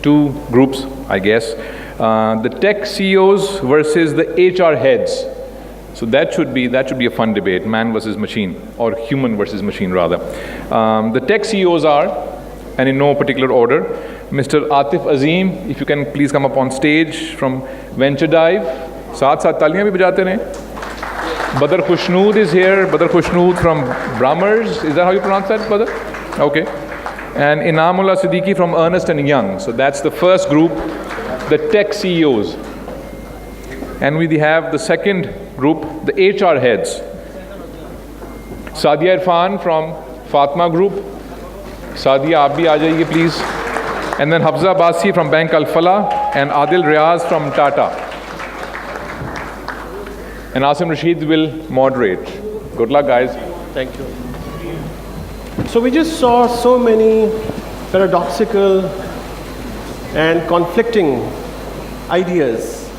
two groups, I guess. The tech CEOs versus the HR heads. So that should be a fun debate, man versus machine, or human versus machine rather. The tech CEOs are, and in no particular order, Mr. Atif Azim, if you can please come up on stage from Venture Dive. Saath taaliyan bhi bajate rahe. Badr Khushnood is here. Badr Khushnood from Brahmers. Is that how you pronounce that, Badr? Okay. And Inamullah Siddiqui from Ernst & Young. So that's the first group, the tech CEOs. And we have the second group, the HR heads. Sadia Irfan from Fatma Group. Sadia, aap bhi aa jaiye, please. And then Hafza Basi from Bank Al Falah and Adil Riaz from Tata. And Asim Rashid will moderate. Good luck, guys. Thank you. So we just saw so many paradoxical and conflicting ideas.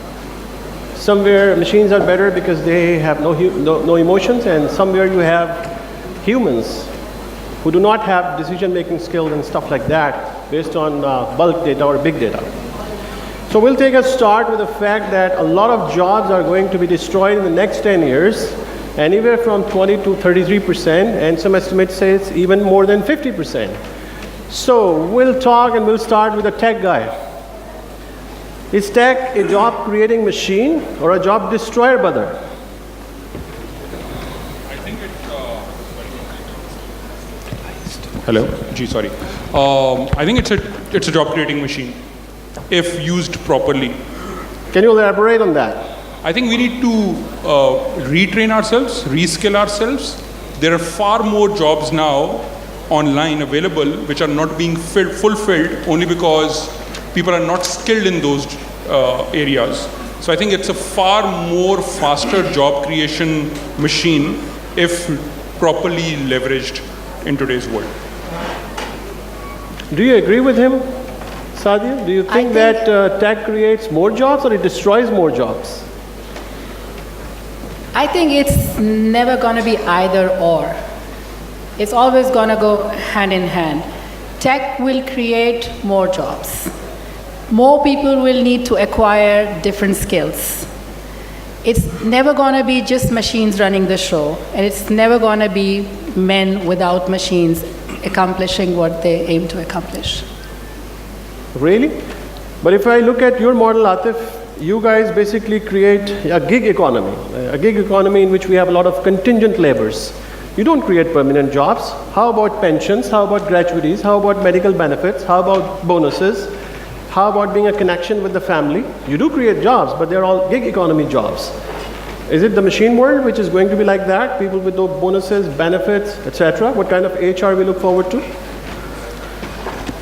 Somewhere machines are better because they have no emotions, and somewhere you have humans who do not have decision-making skills and stuff like that based on bulk data or big data. So we'll take a start with the fact that a lot of jobs are going to be destroyed in the next 10 years, anywhere from 20 to 33%, and some estimates say it's even more than 50%. So we'll talk and we'll start with the tech guy. Is tech a job creating machine or a job destroyer, Badr? I think hello, gee, sorry. I think it's a job creating machine if used properly. Can you elaborate on that? I think we need to retrain ourselves, reskill ourselves. There are far more jobs now online available which are not being fulfilled only because people are not skilled in those areas. So I think it's a far more faster job creation machine if properly leveraged in today's world. Do you agree with him, Sadia? Do you think that tech creates more jobs or it destroys more jobs? I think it's never going to be either or. It's always going to go hand in hand. Tech will create more jobs. More people will need to acquire different skills. It's never going to be just machines running the show, and it's never going to be men without machines accomplishing what they aim to accomplish. Really? But if I look at your model, Atif, you guys basically create a gig economy in which we have a lot of contingent labors. You don't create permanent jobs. How about pensions? How about gratuities? How about medical benefits? How about bonuses? How about being a connection with the family? You do create jobs, but they're all gig economy jobs. Is it the machine world which is going to be like that? People with no bonuses, benefits, etc. What kind of HR we look forward to?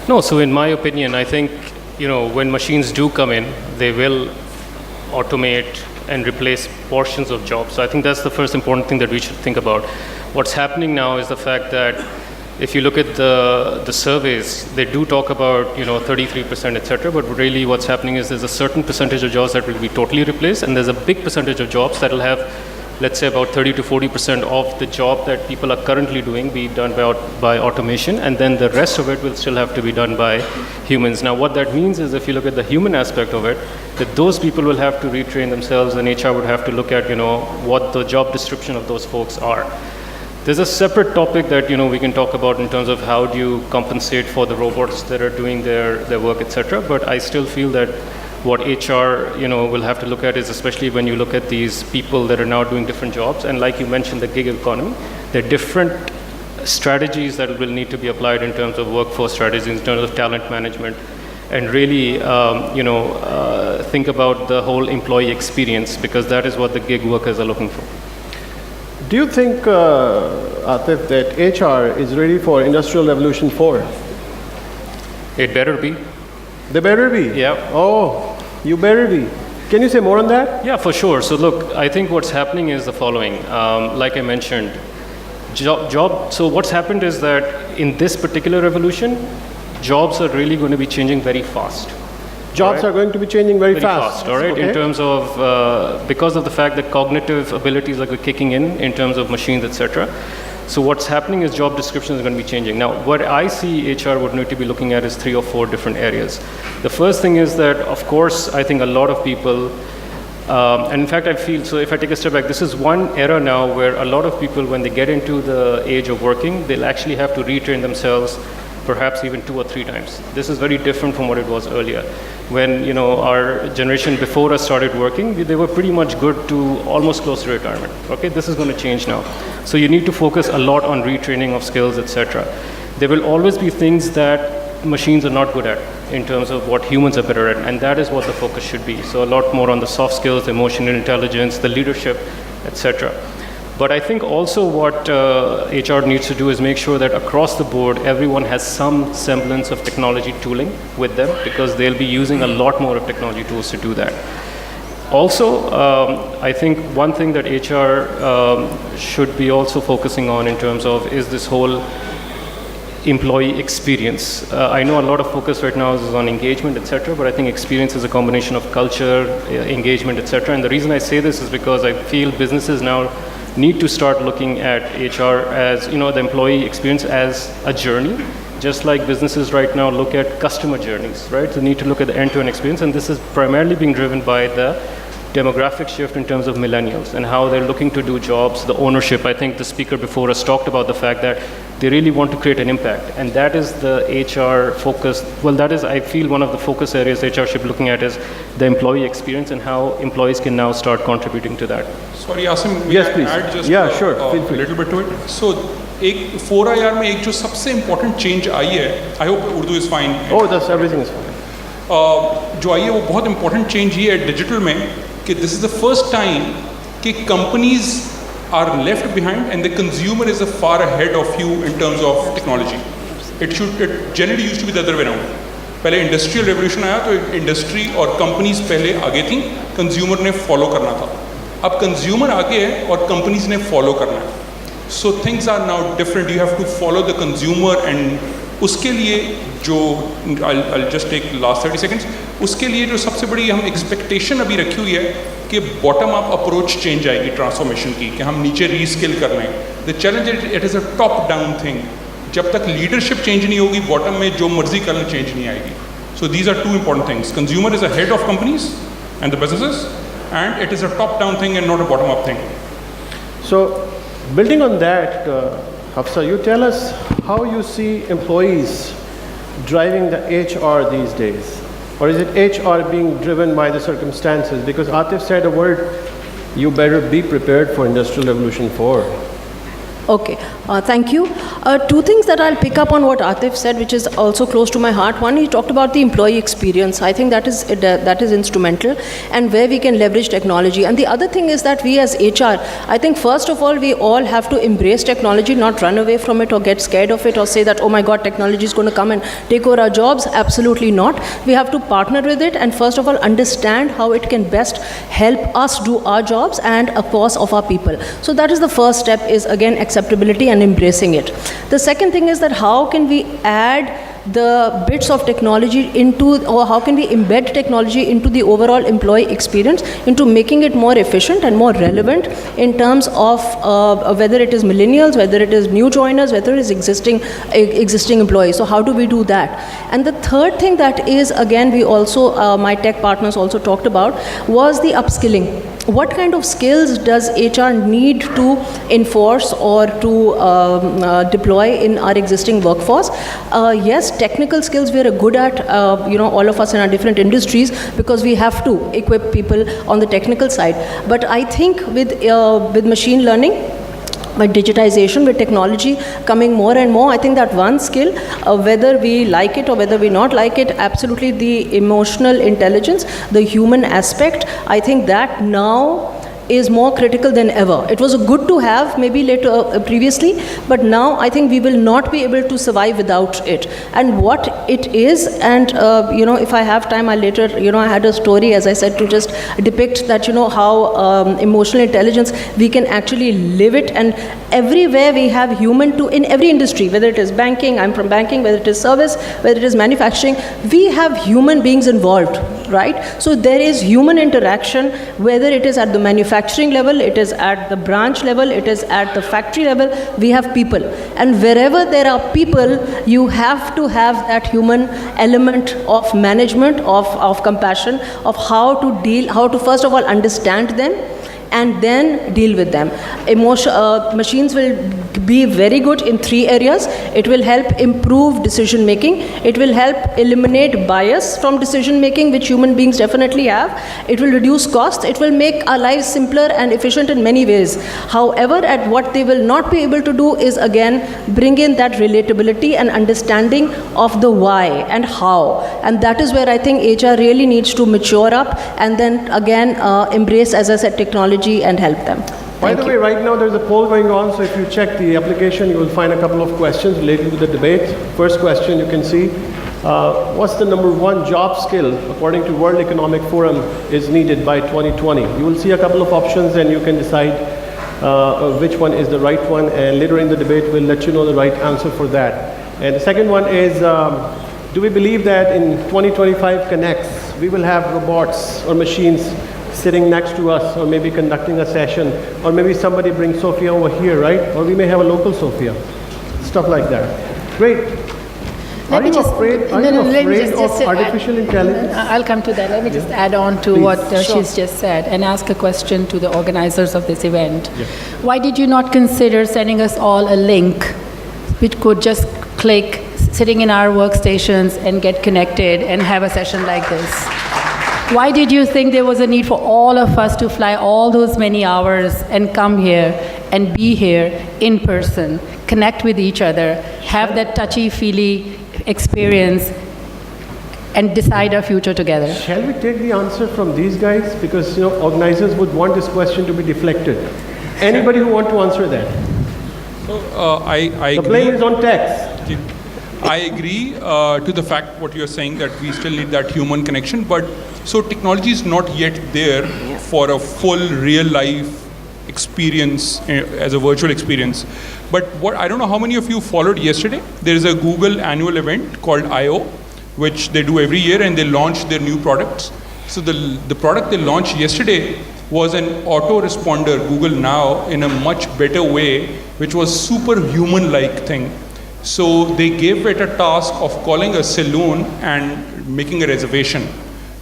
No, so in my opinion, I think, when machines do come in, they will automate and replace portions of jobs. So I think that's the first important thing that we should think about. What's happening now is the fact that if you look at the surveys, they do talk about 33%, etc. But really, what's happening is there's a certain percentage of jobs that will be totally replaced, and there's a big percentage of jobs that will have, let's say, about 30 to 40% of the job that people are currently doing be done by automation, and then the rest of it will still have to be done by humans. Now, what that means is, if you look at the human aspect of it, that those people will have to retrain themselves, and HR would have to look at what the job description of those folks are. There's a separate topic that we can talk about in terms of how do you compensate for the robots that are doing their work, etc. But I still feel that what HR will have to look at is, especially when you look at these people that are now doing different jobs, and like you mentioned, the gig economy, there are different strategies that will need to be applied in terms of workforce strategies, in terms of talent management, and really think about the whole employee experience, because that is what the gig workers are looking for. Do you think, Atif, that HR is ready for Industrial Revolution 4? It better be. They better be? Yeah. Oh, you better be. Can you say more on that? Yeah, for sure. So look, I think what's happening is the following. Like I mentioned, so what's happened is that in this particular revolution, jobs are really going to be changing very fast. Jobs are going to be changing very fast. All right, okay. In terms of, because of the fact that cognitive abilities are kicking in terms of machines, etc. So what's happening is job descriptions are going to be changing. Now, what I see HR would need to be looking at is 3 or 4 different areas. The first thing is that, of course, I think a lot of people, and in fact, I feel, so if I take a step back, this is one era now where a lot of people, when they get into the age of working, they'll actually have to retrain themselves perhaps even 2 or 3 times. This is very different from what it was earlier. When our generation before us started working, they were pretty much good to almost close to retirement. Okay, this is going to change now. So you need to focus a lot on retraining of skills, etc. There will always be things that machines are not good at in terms of what humans are better at, and that is what the focus should be. So a lot more on the soft skills, the emotional intelligence, the leadership, etc. But I think also what HR needs to do is make sure that across the board, everyone has some semblance of technology tooling with them, because they'll be using a lot more of technology tools to do that. Also, I think one thing that HR should be also focusing on in terms of is this whole employee experience. I know a lot of focus right now is on engagement, etc., but I think experience is a combination of culture, engagement, etc. And the reason I say this is because I feel businesses now need to start looking at HR as, the employee experience as a journey, just like businesses right now look at customer journeys, right? They need to look at the end-to-end experience, and this is primarily being driven by the demographic shift in terms of millennials and how they're looking to do jobs, the ownership. I think the speaker before us talked about the fact that they really want to create an impact, and that is the HR focus. Well, that is, I feel, one of the focus areas HR should be looking at is the employee experience and how employees can now start contributing to that. Sorry, Asim, yes, please. Add just sure. a little bit to it. So, 4IR में एक जो सबसे important change आई है, I hope Urdu is fine. Oh, that's everything is fine. जो आई है वो बहुत important change ये है digital में कि this is the first time कि companies are left behind and the consumer is far ahead of you in terms of technology. It generally used to be the other way around. पहले industrial revolution आया तो industry और companies पहले आगे थी, consumer ने follow करना था. अब कंज्यूमर आगे है और कंपनीज ने फॉलो करना है. So things are now different. You have to follow the consumer, and उसके लिए जो I just take last 30 seconds, उसके लिए जो सबसे बड़ी हम एक्सपेक्टेशन अभी रखी हुई है कि बॉटम अप अप्रोच चेंज आएगी ट्रांसफॉर्मेशन की, कि हम नीचे रीस्किल कर लें. The challenge it is a top down thing. जब तक लीडरशिप चेंज नहीं होगी, बॉटम में जो मर्जी करना चेंज नहीं आएगी. So these are two important things. Consumer is a head of companies and the businesses, and it is a top down thing and not a bottom up thing. So, building on that, Hafsa, you tell us how you see employees driving the HR these days. Or is it HR being driven by the circumstances? Because Atif said a word, you better be prepared for Industrial Revolution 4. Okay, thank you. Two things that I'll pick up on what Atif said, which is also close to my heart. One, he talked about the employee experience. I think that is instrumental, and where we can leverage technology. And the other thing is that we as HR, I think first of all, we all have to embrace technology, not run away from it or get scared of it or say that, oh my God, technology is going to come and take over our jobs. Absolutely not. We have to partner with it, and first of all, understand how it can best help us do our jobs and of course of our people. So that is the first step, is again acceptability and embracing it. The second thing is that how can we add the bits of technology into, or how can we embed technology into the overall employee experience, into making it more efficient and more relevant in terms of whether it is millennials, whether it is new joiners, whether it is existing employees. So how do we do that? And the third thing that is, again, we also, my tech partners also talked about, was the upskilling. What kind of skills does HR need to enforce or to deploy in our existing workforce? Yes, technical skills we are good at, all of us in our different industries, because we have to equip people on the technical side. But I think with machine learning, with digitization, with technology coming more and more, I think that one skill, whether we like it or whether we not like it, absolutely the emotional intelligence, the human aspect, I think that now is more critical than ever. It was good to have maybe later previously, but now I think we will not be able to survive without it. And what it is, and if I have time, I'll later, I had a story, as I said, to just depict that, how emotional intelligence, we can actually live it, and everywhere we have human to, in every industry, whether it is banking, I'm from banking, whether it is service, whether it is manufacturing, we have human beings involved. right? So there is human interaction, whether it is at the manufacturing level, it is at the branch level, it is at the factory level, we have people. And wherever there are people, you have to have that human element of management, of compassion, of how to deal, how to first of all understand them, and then deal with them. Machines will be very good in 3 areas. It will help improve decision making. It will help eliminate bias from decision making, which human beings definitely have. It will reduce costs. It will make our lives simpler and efficient in many ways. However, at what they will not be able to do is again bring in that relatability and understanding of the why and how. And that is where I think HR really needs to mature up and then again embrace, as I said, technology and help them. By the way, right now there's a poll going on, so if you check the application, you will find a couple of questions related to the debate. First question you can see, what's the number 1 job skill according to World Economic Forum is needed by 2020? You will see a couple of options and you can decide which one is the right one, and later in the debate we'll let you know the right answer for that. And the second one is, do we believe that in 2025 Connex, we will have robots or machines sitting next to us, or maybe conducting a session, or maybe somebody brings Sophia over here, right? Or we may have a local Sophia, stuff like that. Great. Are you afraid of artificial intelligence? I'll come to that. Let me just add on to what she's just said and ask a question to the organizers of this event. Yeah. Why did you not consider sending us all a link which could just click, sitting in our workstations and get connected and have a session like this? Why did you think there was a need for all of us to fly all those many hours and come here and be here in person, connect with each other, have that touchy-feely experience, and decide our future together? Shall we take the answer from these guys? Because organizers would want this question to be deflected. Anybody who want to answer that? So I the blame is on techs. I agree to the fact what you're saying, that we still need that human connection, but so technology is not yet there for a full real life experience as a virtual experience. But what I don't know how many of you followed yesterday. There is a Google annual event called I/O, which they do every year, and they launch their new products. So the product they launched yesterday was an autoresponder, Google Now, in a much better way, which was super human-like thing. So they gave it a task of calling a saloon and making a reservation.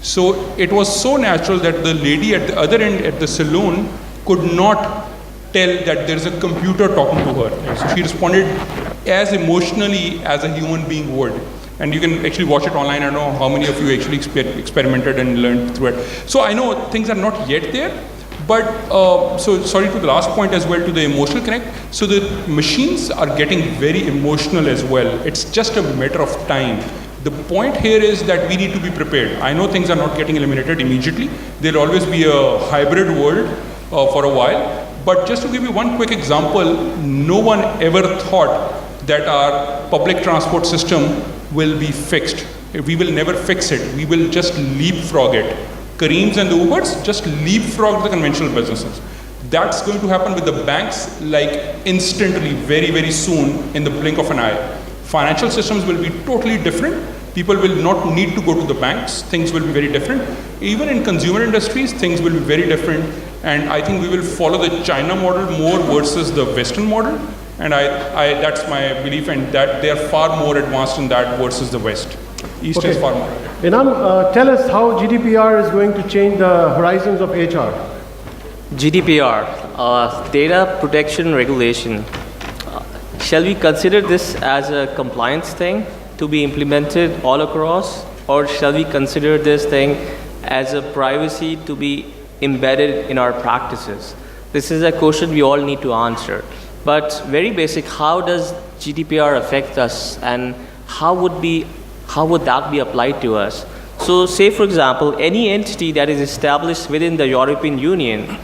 So it was so natural that the lady at the other end at the saloon could not tell that there is a computer talking to her. So she responded as emotionally as a human being would. And you can actually watch it online. I don't know how many of you actually experimented and learned through it. So I know things are not yet there. But, so sorry to the last point as well, to the emotional connect. So the machines are getting very emotional as well. It's just a matter of time. The point here is that we need to be prepared. I know things are not getting eliminated immediately. There'll always be a hybrid world for a while. But just to give you one quick example, no one ever thought that our public transport system will be fixed. We will never fix it. We will just leapfrog it. Kareem's and the Ubers just leapfrog the conventional businesses. That's going to happen with the banks like instantly, very, very soon, in the blink of an eye. Financial systems will be totally different. People will not need to go to the banks. Things will be very different. Even in consumer industries, things will be very different. And I think we will follow the China model more versus the Western model. And that's my belief, and that they are far more advanced in that versus the West. East is far more. Inam, tell us how GDPR is going to change the horizons of HR. GDPR, data protection regulation. Shall we consider this as a compliance thing to be implemented all across, or shall we consider this thing as a privacy to be embedded in our practices? This is a question we all need to answer. But very basic, how does GDPR affect us, and how would that be applied to us? So say, for example, any entity that is established within the European Union,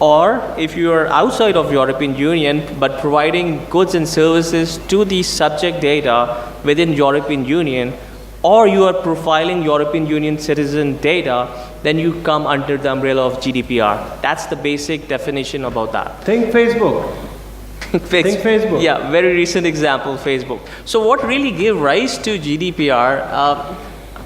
or if you are outside of European Union but providing goods and services to the subject data within European Union, or you are profiling European Union citizen data, then you come under the umbrella of GDPR. That's the basic definition about that. Think Facebook. Think Facebook. Yeah, very recent example, Facebook. So what really gave rise to GDPR,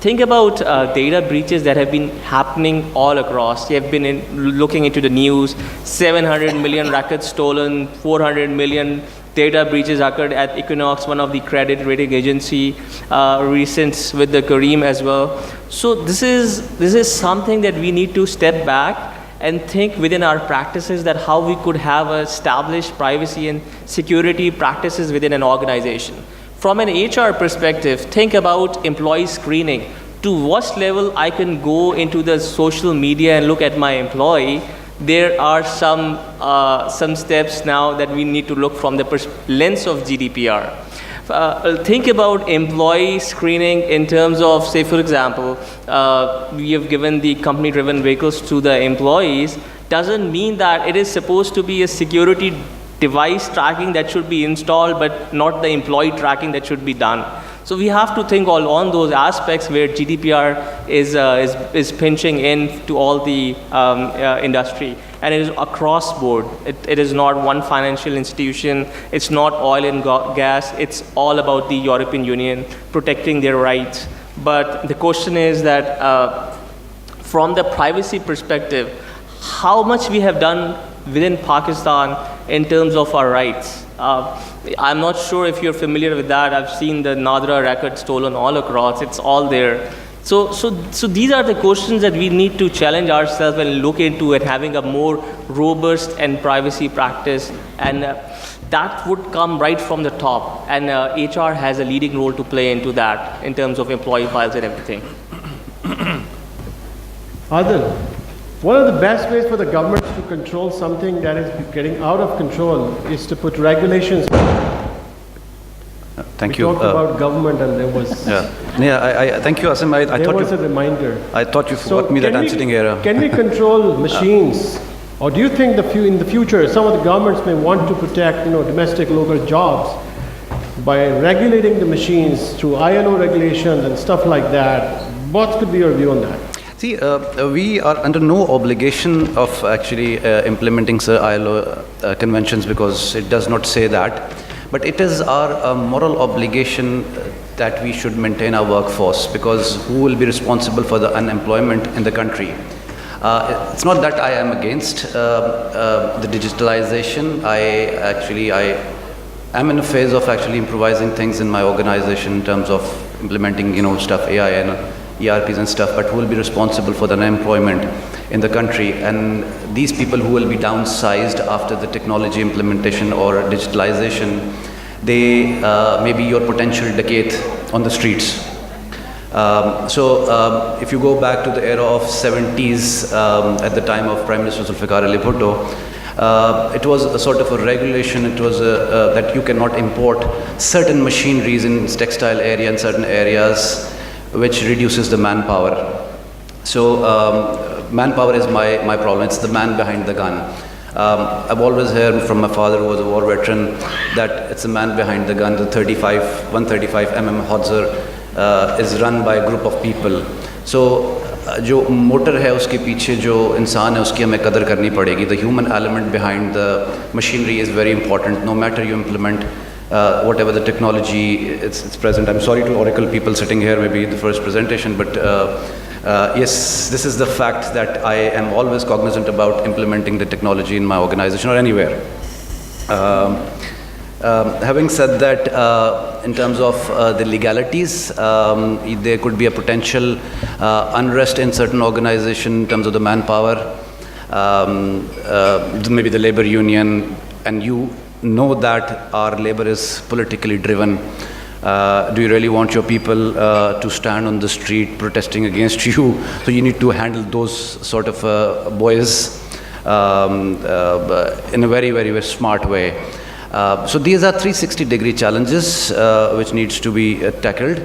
think about data breaches that have been happening all across. You have been looking into the news, 700 million records stolen, 400 million data breaches occurred at Equinox, one of the credit rating agency, recent with the Kareem as well. So this is something that we need to step back and think within our practices that how we could have established privacy and security practices within an organization. From an HR perspective, think about employee screening. To what level I can go into the social media and look at my employee. There are some steps now that we need to look from the lens of GDPR. Think about employee screening in terms of, say, for example, we have given the company-driven vehicles to the employees. Doesn't mean that it is supposed to be a security device tracking that should be installed, but not the employee tracking that should be done. So we have to think all on those aspects where GDPR is pinching in to all the industry, and it is across board. It is not one financial institution. It's not oil and gas. It's all about the European Union protecting their rights. But the question is that from the privacy perspective, how much we have done within Pakistan in terms of our rights. I'm not sure if you're familiar with that. I've seen the Nadra record stolen all across. It's all there. So these are the questions that we need to challenge ourselves and look into and having a more robust and privacy practice. And that would come right from the top. And HR has a leading role to play into that in terms of employee files and everything. Adil, one of the best ways for the government to control something that is getting out of control is to put regulations. Thank you. We talked about government, and there was. I thank you, Asim. I there thought was you. a reminder. I thought you forgot me that I'm sitting here. Can we control machines, or do you think in the future some of the governments may want to protect, domestic local jobs by regulating the machines through ILO regulations and stuff like that? What could be your view on that? See, we are under no obligation of actually implementing ILO conventions because it does not say that. But it is our moral obligation that we should maintain our workforce, because who will be responsible for the unemployment in the country? It's not that I am against the digitalization. I am in a phase of actually improvising things in my organization in terms of implementing, stuff, AI and ERPs and stuff, but who will be responsible for the unemployment in the country? And these people who will be downsized after the technology implementation or digitalization, they may be your potential decade on the streets. If you go back to the era of 70s, at the time of Prime Minister Zulfikar Ali Bhutto, it was a sort of a regulation. It was that you cannot import certain machineries in textile area in certain areas, which reduces the manpower. So manpower is my problem. It's the man behind the gun. I've always heard from my father, who was a war veteran, that it's the man behind the gun. The 135 mm Howitzer is run by a group of people. So जो motor है उसके पीछे जो इंसान है उसकी हमें कदर करनी पड़ेगी. The human element behind the machinery is very important. No matter you implement whatever the technology it's present. I'm sorry to Oracle people sitting here, maybe the first presentation, but yes, this is the fact that I am always cognizant about implementing the technology in my organization or anywhere. Having said that, in terms of the legalities, there could be a potential unrest in certain organization in terms of the manpower, maybe the labor union, and you know that our labor is politically driven. Do you really want your people to stand on the street protesting against you? So you need to handle those sort of boys in a very, very, very smart way. So these are 360-degree challenges which needs to be tackled.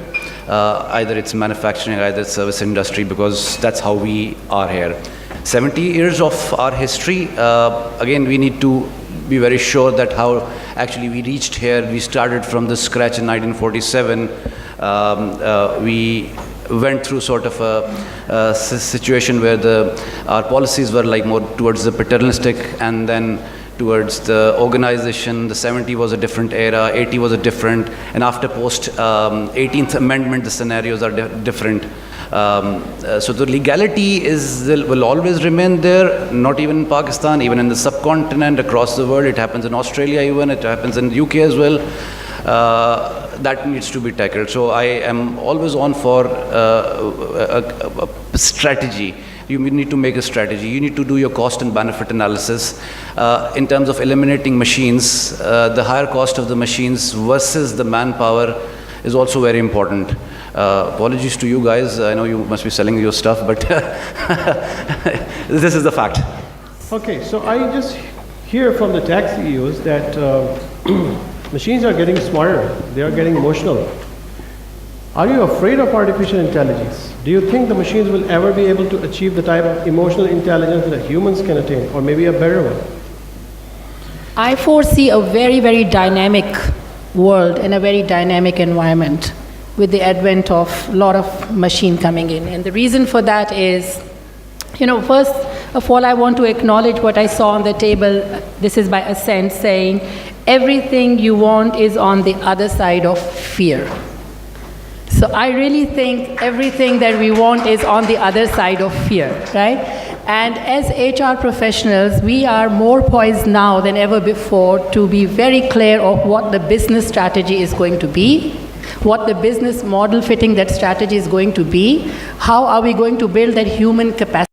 Either it's manufacturing, either it's service industry, because that's how we are here. 70 years of our history, again, we need to be very sure that how actually we reached here. We started from the scratch in 1947. We went through sort of a situation where our policies were like more towards the paternalistic, and then towards the organization. The 70 was a different era, 80 was a different, and after post 18th Amendment, the scenarios are different. So the legality will always remain there, not even in Pakistan, even in the subcontinent, across the world. It happens in Australia even, it happens in the UK as well. That needs to be tackled. So I am always on for a strategy. You need to make a strategy. You need to do your cost and benefit analysis. In terms of eliminating machines, the higher cost of the machines versus the manpower is also very important. Apologies to you guys. I know you must be selling your stuff, but this is the fact. Okay, so I just hear from the tech CEOs that machines are getting smarter. They are getting emotional. Are you afraid of artificial intelligence? Do you think the machines will ever be able to achieve the type of emotional intelligence that humans can attain, or maybe a better one? I foresee a very, very dynamic world and a very dynamic environment with the advent of a lot of machine coming in. And the reason for that is, first of all, I want to acknowledge what I saw on the table. This is by Ascent saying, everything you want is on the other side of fear. So I really think everything that we want is on the other side of fear, right? And as HR professionals, we are more poised now than ever before to be very clear of what the business strategy is going to be, what the business model fitting that strategy is going to be, how are we going to build that human capacity.